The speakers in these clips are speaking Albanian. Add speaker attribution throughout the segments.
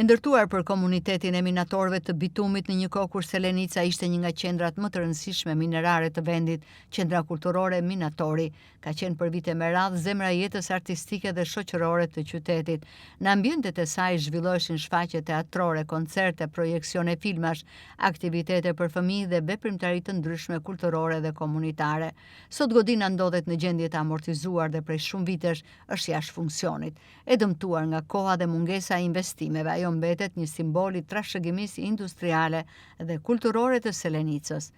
Speaker 1: E ndërtuar për komunitetin e minatorëve të Bitumit në një kohë kur Selenica ishte një nga qendrat më të rëndësishme minerare të vendit, qendra kulturore Minatori ka qenë për vite me radhë zemra e jetës artistike dhe shoqërore të qytetit. Në ambientet e saj zhvilloheshin shfaqje teatrore, koncerte, projeksione filmash, aktivitete për fëmijë dhe veprimtari të ndryshme kulturore dhe komunitare. Sot godina ndodhet në gjendje të amortizuar dhe prej shumë vitesh është jashtë funksionit, e dëmtuar nga koha dhe mungesa e investimeve. Ajo mbetet një simbol i trashëgimisë industriale dhe kulturore të Selenicës.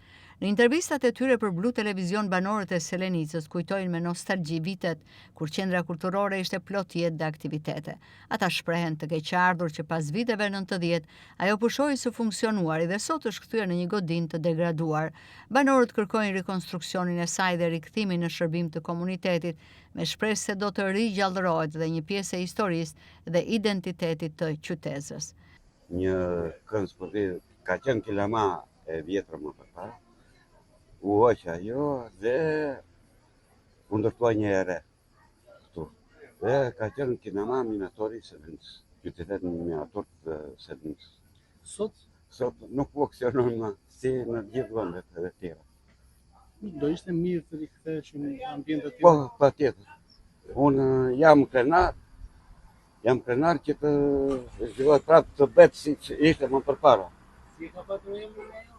Speaker 1: Në intervistat e tyre për Blu Televizion, banorët e Selenicës kujtojnë me nostalgji vitet kur qendra kulturore ishte plot jetë dhe aktivitete. Ata shprehen të keqardhur që pas viteve 90 ajo pushoi së funksionuari dhe sot është kthyer në një godinë të degraduar. Banorët kërkojnë rikonstruksionin e saj dhe rikthimin në shërbim të komunitetit, me shpresë se do të rigjallërohet dhe një pjesë e historisë dhe identitetit të qytetës.
Speaker 2: Një kënd sportiv ka qenë Kilama e vjetër më përpara. U hoq ajo dhe u ndërtua një ere këtu. Dhe ka qenë Kinema Minatori Selenicës, qytetet minator të Selenicës. Sot nuk funksionon më si në gjithë vendet e tjera.
Speaker 3: Do ishte mirë të riktheheshin në ambientet e
Speaker 2: Po, patjetër. Unë jam krenar që të zhvillohet prapë të betë si që ishte më përpara.
Speaker 3: Si ka patur emrin ajo?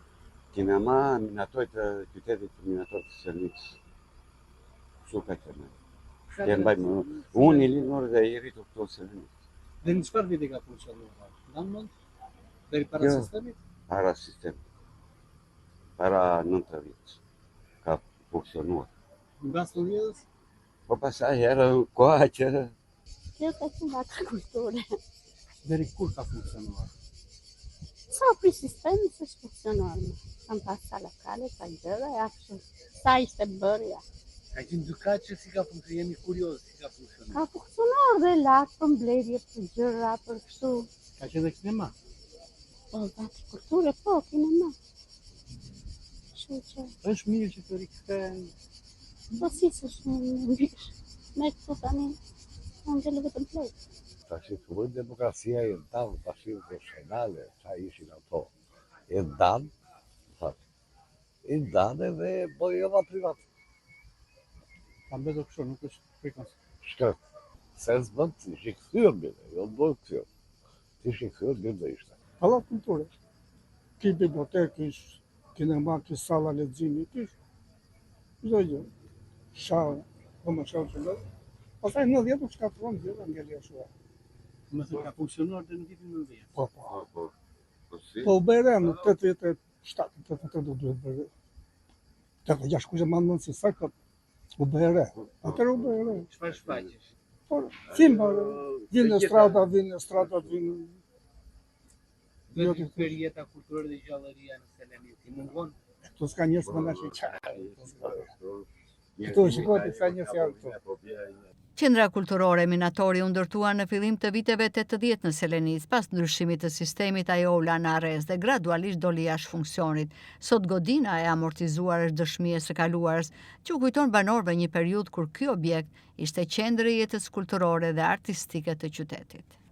Speaker 2: Kinema Minatori të qytetit minator të Selenicës. Kështu ka qenë. Unë i lindur dhe i rritur këtu në Selenicë.
Speaker 3: Dhe në çfarë viti ka funksionuar? Në mend? Deri para sistemit?
Speaker 2: Para sistemit. Para 90 vjeç ka funksionuar.
Speaker 3: Mbas 90-s?
Speaker 2: Po pasaj herë koha që...
Speaker 4: Kjo ka qenë atë kulture.
Speaker 3: Deri kur ka funksionuar?
Speaker 4: Sa për sistemi se funksionuar. Kam pas sa lokale, sa gjëra, ja kështu. Sa ishte bërja.
Speaker 3: Ka qenë dukat që si ka funksionuar, jemi kurioz si ka funksionuar.
Speaker 4: Ka funksionuar dhe lakë për mbledhje për gjëra, për kështu.
Speaker 3: Ka qenë dhe kinema?
Speaker 4: Po, atë kulture, po, kinema.
Speaker 3: Është mirë që të rikthehen.
Speaker 4: Po si s'është mirë. Me këtu tani, në gjellë vetëm plejtë.
Speaker 5: Tash filloi demokracia e ndan, tash profesionale, ça ishin ato. E ndan, e ndan dhe bojova privat.
Speaker 3: Ka mbetur kështu, nuk është frikos.
Speaker 5: Shkret. Se s'bën të ishi kthyer mirë, jo bën kthyer. Të ishi kthyer mirë do ishte.
Speaker 3: Pallat kulture. Ki bibliotekë, kinema, ki salla leximi, çdo gjë. Shau, më shau çdo. Pastaj në 90 u shkatruan gjëra ngeli ashtu. Më thënë ka funksionuar deri në vitin 90. Po. Po bëre në 87, 88 do duhet bëre. Ta ka jash kuzë mandon se sa ka u bëre. Atëherë u bëre. Çfarë shfaqesh? Po, simbol. Vinë strada, vinë. Do të kthej jeta kulturore dhe gjallëria në Selenicë. Mungon. Kto s'ka njerëz më nashi çaj. Kto shikoj sa njerëz janë këtu.
Speaker 1: Qendra kulturore Minatori u ndërtua në fillim të viteve 80 në Selenicë. Pas ndryshimit të sistemit ajo u la në arrest dhe gradualisht doli jashtë funksionit. Sot godina e amortizuar është dëshmi e së kaluarës, që u kujton banorëve një periudhë kur ky objekt ishte qendër e jetës kulturore dhe artistike të qytetit.